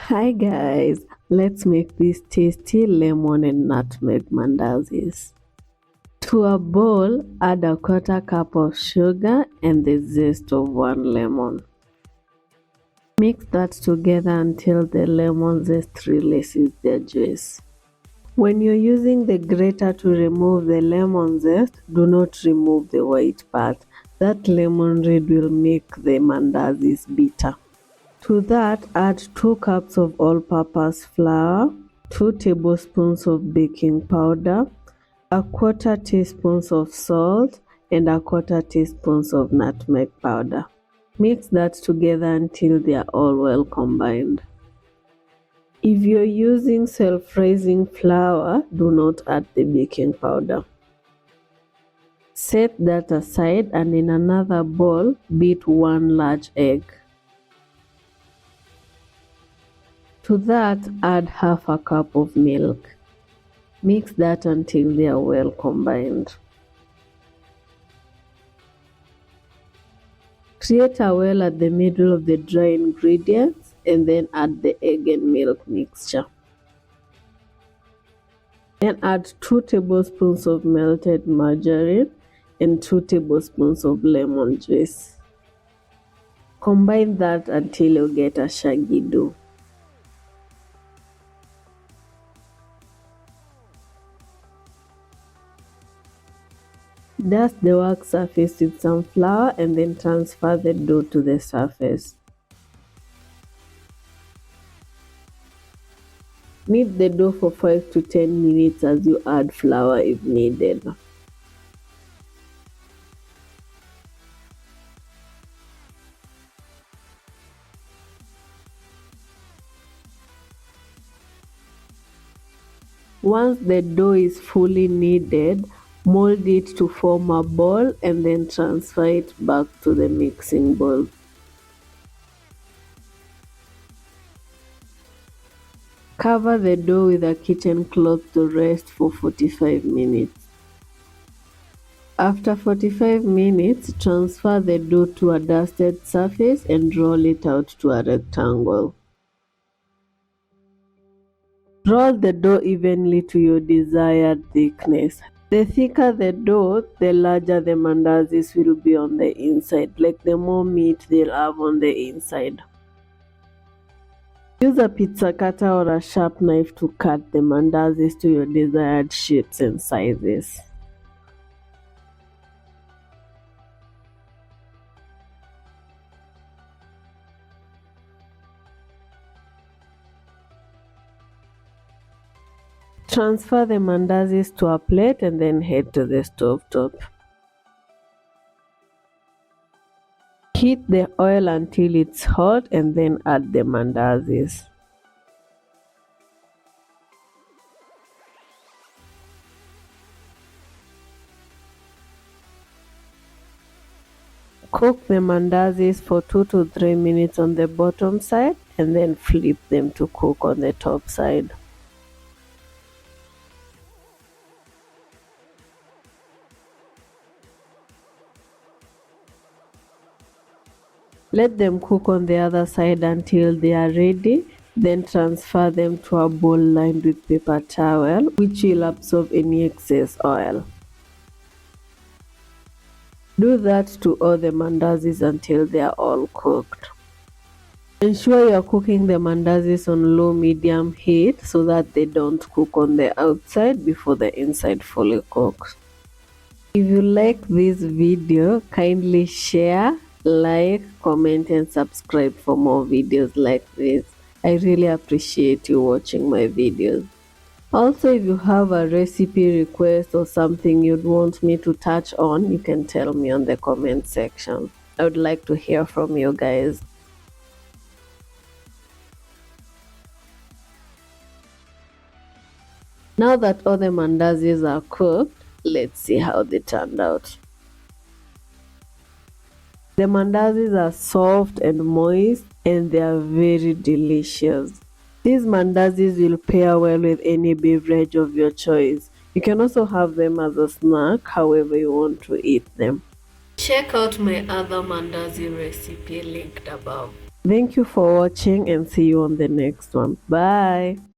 Hi guys, let's make these tasty lemon and nutmeg mandazis. To a bowl, add a quarter cup of sugar and the zest of 1 lemon. Mix that together until the lemon zest releases the juice. When you're using the grater to remove the lemon zest, do not remove the white part. That lemon red will make the mandazis bitter. To that, add 2 cups of all-purpose flour, 2 tablespoons of baking powder, a quarter teaspoon of salt, and a quarter teaspoon of nutmeg powder. Mix that together until they are all well combined. If you're using self-raising flour, do not add the baking powder. Set that aside and in another bowl, beat 1 large egg. To that, add half a cup of milk. Mix that until they are well combined. Create a well at the middle of the dry ingredients and then add the egg and milk mixture. Then add 2 tablespoons of melted margarine and 2 tablespoons of lemon juice. Combine that until you get a shaggy dough. Dust the work surface with some flour and then transfer the dough to the surface. Knead the dough for 5 to 10 minutes as you add flour if needed. Once the dough is fully kneaded, mold it to form a ball and then transfer it back to the mixing bowl. Cover the dough with a kitchen cloth to rest for 45 minutes. After 45 minutes, transfer the dough to a dusted surface and roll it out to a rectangle. Roll the dough evenly to your desired thickness. The thicker the dough, the larger the mandazis will be on the inside, like the more meat they'll have on the inside. Use a pizza cutter or a sharp knife to cut the mandazis to your desired shapes and sizes. Transfer the mandazis to a plate and then head to the stove top. Heat the oil until it's hot and then add the mandazis. Cook the mandazis for 2 to 3 minutes on the bottom side and then flip them to cook on the top side. Let them cook on the other side until they are ready, then transfer them to a bowl lined with paper towel, which will absorb any excess oil. Do that to all the mandazis until they are all cooked. Ensure you are cooking the mandazis on low-medium heat so that they don't cook on the outside before the inside fully cooks. If you like this video, kindly share, like, comment and subscribe for more videos like this. I really appreciate you watching my videos. Also, if you have a recipe request or something you'd want me to touch on, you can tell me on the comment section. I would like to hear from you guys. Now that all the mandazis are cooked, let's see how they turned out. The mandazis are soft and moist and they are very delicious. These mandazis will pair well with any beverage of your choice. You can also have them as a snack, however you want to eat them. Check out my other mandazi recipe linked above. Thank you for watching and see you on the next one. Bye.